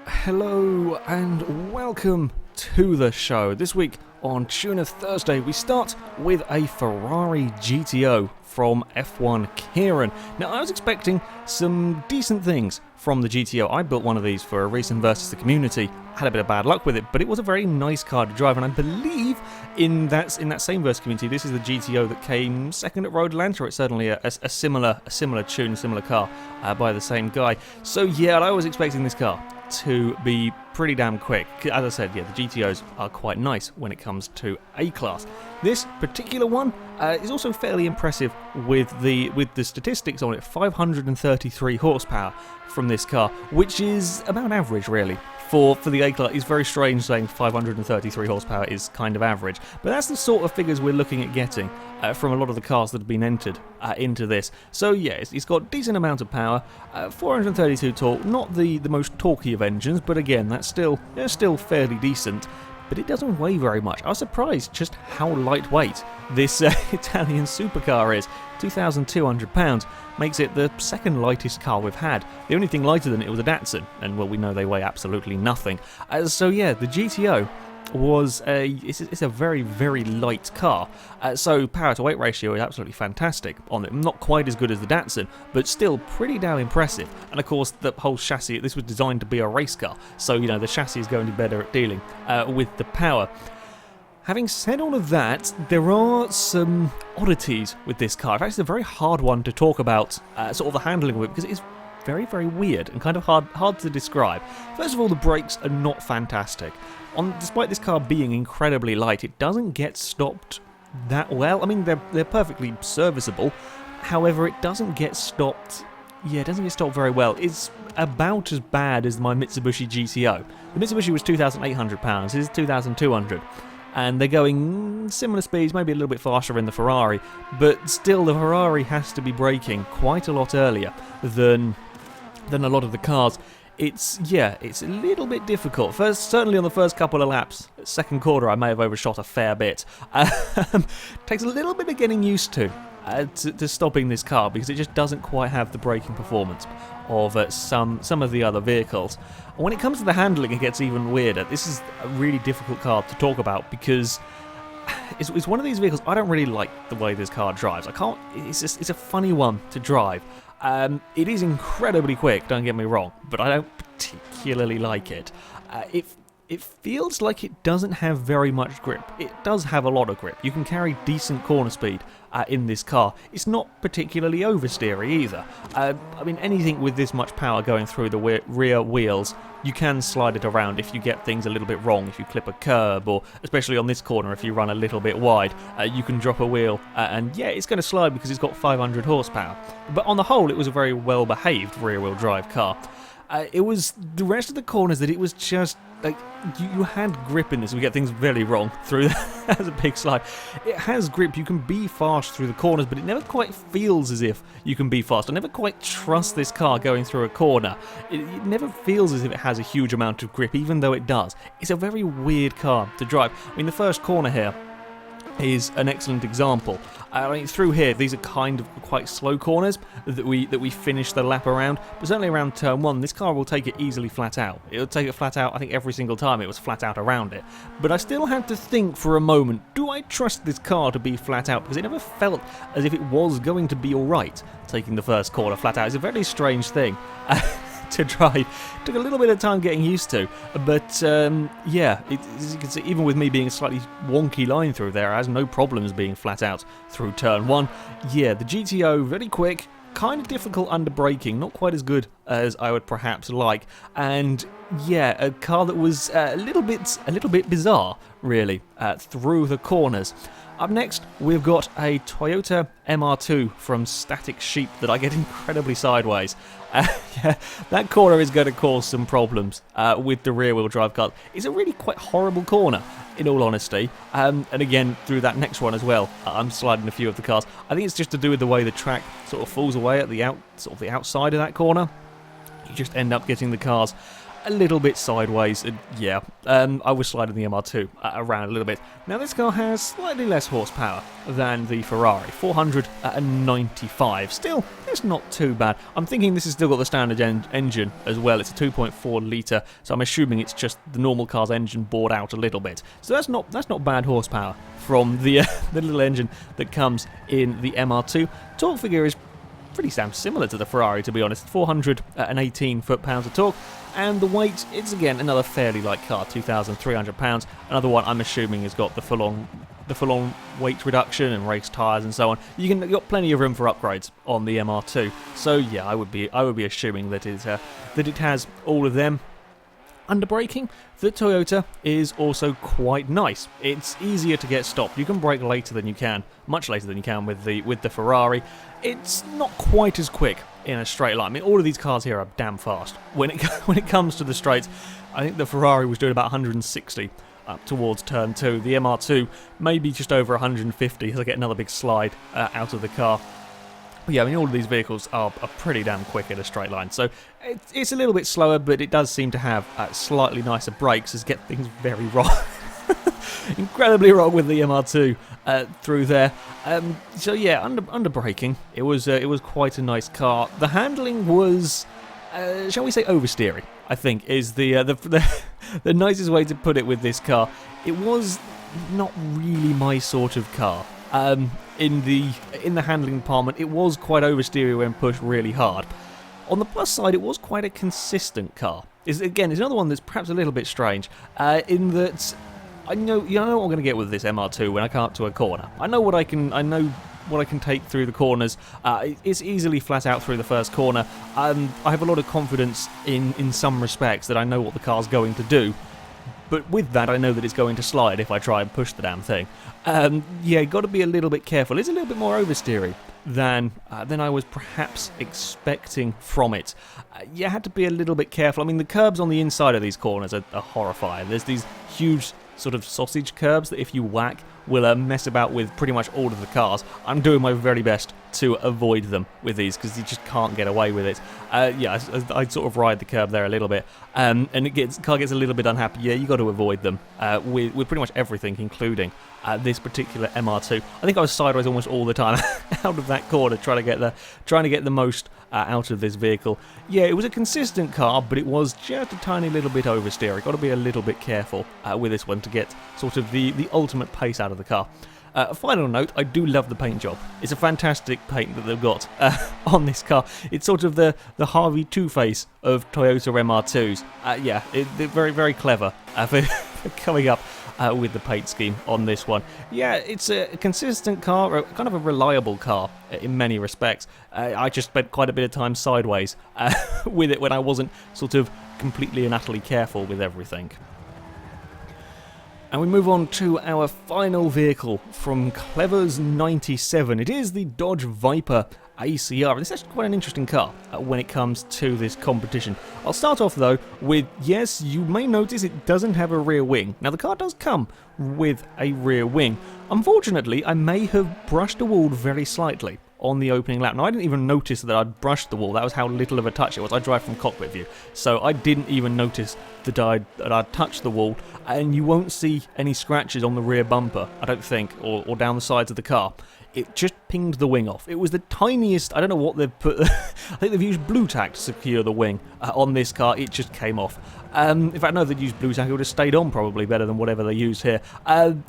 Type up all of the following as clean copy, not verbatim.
Hello and welcome to the show. This week on Tune of Thursday we start with a Ferrari GTO from F1 Kieran. Now I was expecting some decent things from the GTO. I built one of these for a Racing versus the Community. Had a bit of bad luck with it, but it was a very nice car to drive, and I believe in that same versus Community, this is the GTO that came second at Road Atlanta. It's certainly a similar tune, similar car by the same guy. So yeah, I was expecting this car to be pretty damn quick. As I said, yeah, the GTOs are quite nice when it comes to A-Class. This particular one is also fairly impressive with the statistics on it. 533 horsepower from this car, which is about average, really. For the A-Class, it's very strange saying 533 horsepower is kind of average, but that's the sort of figures we're looking at getting from a lot of the cars that have been entered into this. So yeah, it's got decent amount of power, 432 torque, not the most torquey of engines, but again, that's still fairly decent. But it doesn't weigh very much. I was surprised just how lightweight this Italian supercar is. 2,200 pounds makes it the second lightest car we've had. The only thing lighter than it was a Datsun, and well, we know they weigh absolutely nothing. So yeah, the GTO was it's a very, very light car. So power to weight ratio is absolutely fantastic on it. Not quite as good as the Datsun, but still pretty damn impressive. And of course, the whole chassis, this was designed to be a race car, so you know the chassis is going to be better at dealing with the power. Having said all of that, there are some oddities with this car. In fact, it's a very hard one to talk about, sort of the handling of it, because it is very, very weird and kind of hard to describe. First of all, the brakes are not fantastic. Despite this car being incredibly light, it doesn't get stopped that well. I mean, they're perfectly serviceable. However, it doesn't get stopped. Yeah, it doesn't get stopped very well. It's about as bad as my Mitsubishi GTO. The Mitsubishi was £2,800. This is £2,200. And they're going similar speeds, maybe a little bit faster in the Ferrari, but still the Ferrari has to be braking quite a lot earlier than a lot of the cars. It's a little bit difficult. Certainly on the first couple of laps, second quarter I may have overshot a fair bit. Takes a little bit of getting used to stopping this car, because it just doesn't quite have the braking performance of some of the other vehicles. And when it comes to the handling, it gets even weirder. This is a really difficult car to talk about, because it's one of these vehicles I don't really like the way this car drives. It's a funny one to drive. It is incredibly quick, don't get me wrong, but I don't particularly like it. It feels like it doesn't have very much grip. It does have a lot of grip. You can carry decent corner speed in this car. It's not particularly oversteery either. I mean, anything with this much power going through the rear wheels, you can slide it around if you get things a little bit wrong, if you clip a curb, or especially on this corner, if you run a little bit wide, you can drop a wheel, and yeah, it's going to slide because it's got 500 horsepower. But on the whole, it was a very well-behaved rear-wheel drive car. It was the rest of the corners that it was just like you had grip in this. We get things very wrong through that. As a big slide. It has grip. You can be fast through the corners, but it never quite feels as if you can be fast. I never quite trust this car going through a corner. It never feels as if it has a huge amount of grip, even though it does. It's a very weird car to drive. I mean, the first corner here is an excellent example. I mean, through here, these are kind of quite slow corners that we finish the lap around, but certainly around turn one, this car will take it easily flat out. It'll take it flat out, I think every single time it was flat out around it. But I still had to think for a moment, do I trust this car to be flat out? Because it never felt as if it was going to be alright, taking the first corner flat out. It's a very strange thing to drive. Took a little bit of time getting used to, but yeah, as you can see, even with me being a slightly wonky line through there, it has no problems being flat out through turn one. Yeah, the GTO, very quick, kind of difficult under braking, not quite as good as I would perhaps like, and yeah, a car that was a little bit bizarre, really, through the corners. Up next, we've got a Toyota MR2 from Static Sheep that I get incredibly sideways. Yeah, that corner is going to cause some problems with the rear-wheel drive car. It's a really quite horrible corner, in all honesty. And again, through that next one as well, I'm sliding a few of the cars. I think it's just to do with the way the track sort of falls away at the outside of that corner. You just end up getting the cars a little bit sideways, and yeah, I was sliding the MR2 around a little bit. Now this car has slightly less horsepower than the Ferrari, 495. Still, it's not too bad. I'm thinking this has still got the standard engine as well. It's a 2.4 litre, so I'm assuming it's just the normal car's engine bored out a little bit. So that's not bad horsepower from the the little engine that comes in the MR2. Torque figure is pretty damn similar to the Ferrari, to be honest. 418 foot-pounds of torque, and the weight, it's again another fairly light car, 2,300 pounds. Another one I'm assuming has got the full-on weight reduction and race tyres and so on. You've got plenty of room for upgrades on the MR2. So yeah, I would be assuming that it has all of them. Under braking, the Toyota is also quite nice. It's easier to get stopped. You can brake later than you can, much later than you can with the Ferrari. It's not quite as quick in a straight line. I mean, all of these cars here are damn fast. When it comes to the straights, I think the Ferrari was doing about 160 up towards turn 2. The MR2 maybe just over 150 as I get another big slide out of the car. But yeah, I mean, all of these vehicles are pretty damn quick in a straight line, so it's a little bit slower, but it does seem to have slightly nicer brakes as get things very wrong. Incredibly wrong with the MR2 through there. So yeah, under braking, it was quite a nice car. The handling was, shall we say, oversteering, I think, is the nicest way to put it with this car. It was not really my sort of car. In the handling department, it was quite oversteery when pushed really hard. On the plus side, it was quite a consistent car. It's another one that's perhaps a little bit strange, in that I know what I'm going to get with this MR2 when I come up to a corner. I know what I can take through the corners. It's easily flat out through the first corner. I have a lot of confidence in some respects that I know what the car's going to do. But with that, I know that it's going to slide if I try and push the damn thing. Yeah, got to be a little bit careful. It's a little bit more oversteery than I was perhaps expecting from it. You had to be a little bit careful. I mean, the curbs on the inside of these corners are horrifying. There's these huge sort of sausage curbs that if you whack will mess about with pretty much all of the cars. I'm doing my very best to avoid them with these because you just can't get away with it. Yeah, I sort of ride the curb there a little bit, and car gets a little bit unhappy. Yeah, you got to avoid them with pretty much everything, including this particular MR2. I think I was sideways almost all the time out of that corner, trying to get the most out of this vehicle. Yeah, it was a consistent car, but it was just a tiny little bit oversteer. Got to be a little bit careful with this one to get sort of the ultimate pace out of the car. Final note, I do love the paint job. It's a fantastic paint that they've got on this car. It's sort of the Harvey Two-Face of Toyota MR2s. Yeah, they're very, very clever for coming up with the paint scheme on this one. Yeah, it's a consistent car, kind of a reliable car in many respects. I just spent quite a bit of time sideways with it when I wasn't sort of completely and utterly careful with everything. And we move on to our final vehicle from Clever's 97. It is the Dodge Viper ACR, and it's actually quite an interesting car when it comes to this competition. I'll start off though with, yes, you may notice it doesn't have a rear wing. Now the car does come with a rear wing. Unfortunately, I may have brushed the wall very slightly on the opening lap. Now I didn't even notice that I'd brushed the wall. That was how little of a touch it was. I drive from cockpit view, so I didn't even notice that I'd touched the wall, and you won't see any scratches on the rear bumper, I don't think, or down the sides of the car. It just pinged the wing off. It was the tiniest, I don't know what they've put, I think they've used blue tack to secure the wing on this car. It just came off. In fact, no, they'd used blue tack, it would have stayed on probably better than whatever they used here.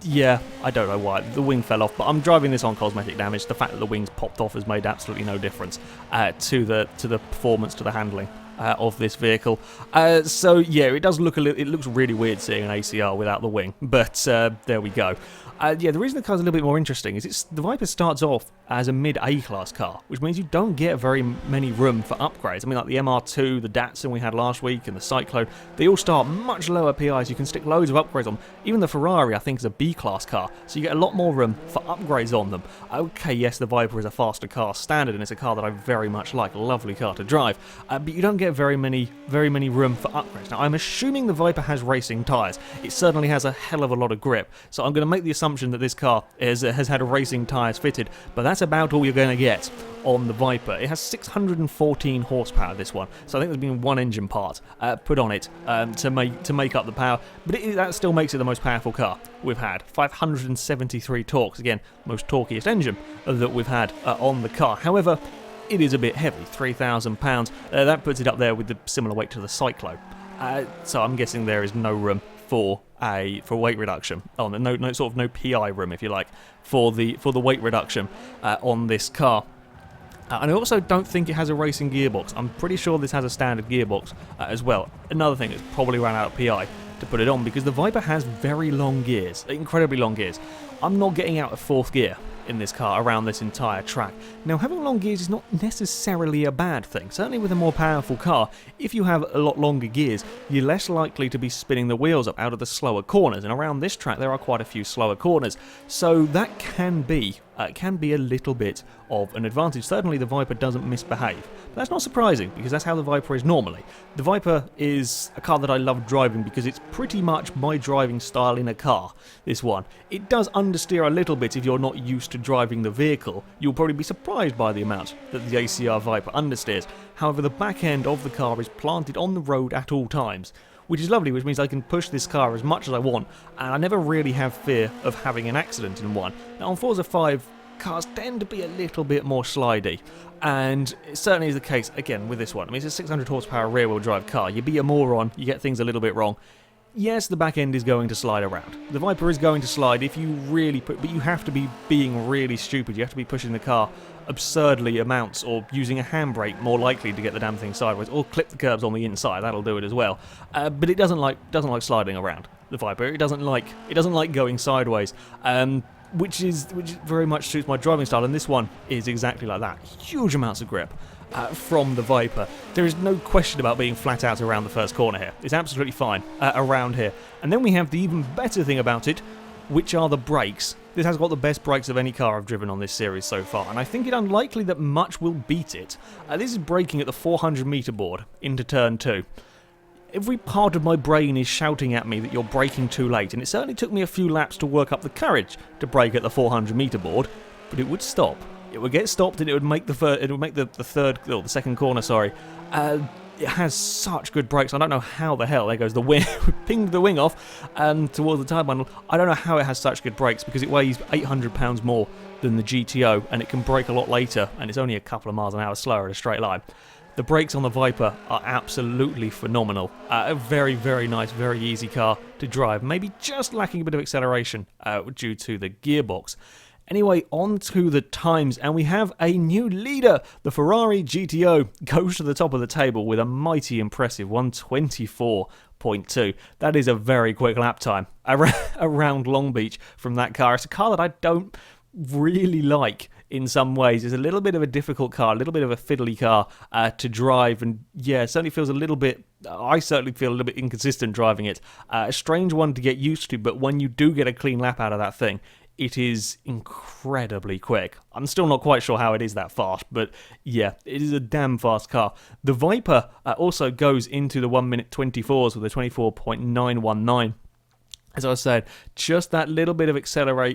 Yeah, I don't know why. The wing fell off, but I'm driving this on cosmetic damage. The fact that the wings popped off has made absolutely no difference to the performance, to the handling of this vehicle. So yeah, it does look it looks really weird seeing an ACR without the wing, but there we go. Yeah, the reason the car's a little bit more interesting is the Viper starts off as a mid-A class car, which means you don't get very many room for upgrades. I mean, like the MR2, the Datsun we had last week, and the Cyclone, they all start much lower PIs. You can stick loads of upgrades on. Even the Ferrari, I think, is a B-class car, so you get a lot more room for upgrades on them. Okay, yes, the Viper is a faster car standard, and it's a car that I very much like. A lovely car to drive, but you don't get very many room for upgrades. Now, I'm assuming the Viper has racing tyres. It certainly has a hell of a lot of grip, so I'm going to make the assumption that this car has had racing tyres fitted, but that's about all you're going to get on the Viper. It has 614 horsepower, this one, so I think there's been one engine part put on it to make up the power, but that still makes it the most powerful car we've had. 573 torques, again, most torquiest engine that we've had on the car. However, it is a bit heavy, 3,000 pounds. That puts it up there with the similar weight to the Cyclone. So I'm guessing there is no room for weight reduction. No PI room, if you like, for the weight reduction on this car. And I also don't think it has a racing gearbox. I'm pretty sure this has a standard gearbox as well. Another thing, it's probably ran out of PI to put it on, because the Viper has very long gears, incredibly long gears. I'm not getting out of fourth gear in this car around this entire track. Now, having long gears is not necessarily a bad thing. Certainly with a more powerful car, if you have a lot longer gears, you're less likely to be spinning the wheels up out of the slower corners, and around this track there are quite a few slower corners, so that can be a little bit of an advantage. Certainly the Viper doesn't misbehave, but that's not surprising, because that's how the Viper is normally. The Viper is a car that I love driving because it's pretty much my driving style in a car, this one. It does understeer a little bit if you're not used to driving the vehicle. You'll probably be surprised by the amount that the ACR Viper understeers. However, the back end of the car is planted on the road at all times, which is lovely, which means I can push this car as much as I want, and I never really have fear of having an accident in one. Now, on Forza 5, cars tend to be a little bit more slidey, and it certainly is the case, again, with this one. I mean, it's a 600 horsepower rear-wheel drive car. You be a moron, you get things a little bit wrong. Yes, the back end is going to slide around. The Viper is going to slide if you really but you have to be being really stupid. You have to be pushing the car absurdly amounts, or using a handbrake more likely to get the damn thing sideways, or clip the curbs on the inside. That'll do it as well. But it doesn't like sliding around. The Viper, it doesn't like going sideways. Which very much suits my driving style, and this one is exactly like that. Huge amounts of grip from the Viper. There is no question about being flat out around the first corner here. It's absolutely fine around here. And then we have the even better thing about it, which are the brakes. This has got the best brakes of any car I've driven on this series so far, and I think it unlikely that much will beat it. This is braking at the 400 meter board into turn 2. Every part of my brain is shouting at me that you're braking too late, and it certainly took me a few laps to work up the courage to brake at the 400 meter board, but it would stop. It would get stopped, and it would make the second corner. Sorry, it has such good brakes. I don't know how the hell. There goes the wing. Pinged the wing off towards the tyre bundle. I don't know how it has such good brakes, because it weighs 800 pounds more than the GTO, and it can brake a lot later, and it's only a couple of miles an hour slower in a straight line. The brakes on the Viper are absolutely phenomenal. A very, very nice, very easy car to drive. Maybe just lacking a bit of acceleration due to the gearbox. Anyway, on to the times, and we have a new leader. The Ferrari GTO goes to the top of the table with a mighty impressive 124.2. That is a very quick lap time around Long Beach from that car. It's a car that I don't really like in some ways. It's a little bit of a difficult car, a little bit of a fiddly car to drive, and yeah, it certainly feels a little bit, I certainly feel a little bit inconsistent driving it. A strange one to get used to, but when you do get a clean lap out of that thing, it is incredibly quick. I'm still not quite sure how it is that fast, but yeah, it is a damn fast car. The Viper also goes into the 1 minute 24s with a 24.919. As I said, just that little bit of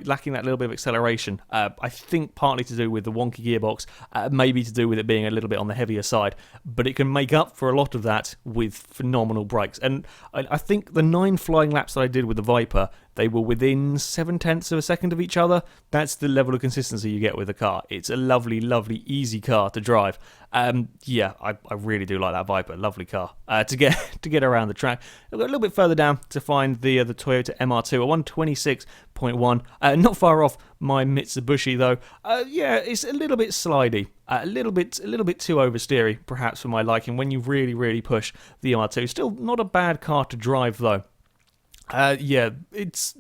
lacking that little bit of acceleration. I think partly to do with the wonky gearbox, maybe to do with it being a little bit on the heavier side, but it can make up for a lot of that with phenomenal brakes. And I think the 9 flying laps that I did with the Viper, they were within 0.7 of a second of each other. That's the level of consistency you get with the car. It's a lovely, lovely, easy car to drive. Yeah, I really do like that Viper. Lovely car to get around the track. I'll go a little bit further down to find the Toyota MR2, a 126.1. Not far off my Mitsubishi though. Yeah, it's a little bit slidey, a little bit too oversteery perhaps for my liking when you really, really push the MR2. Still not a bad car to drive though. Yeah, it's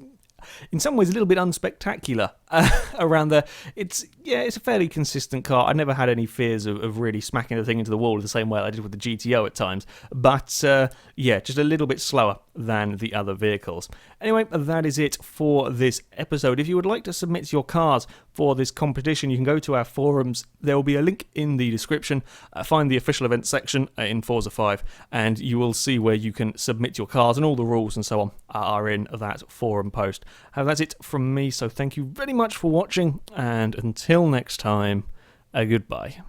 in some ways a little bit unspectacular around there. It's a fairly consistent car. I never had any fears of really smacking the thing into the wall the same way I did with the GTO at times. But just a little bit slower than the other vehicles. Anyway, that is it for this episode. If you would like to submit your cars for this competition, you can go to our forums. There will be a link in the description. Find the official events section in Forza 5, and you will see where you can submit your cars, and all the rules and so on are in that forum post. That's it from me, so thank you very much for watching, and until next time, goodbye.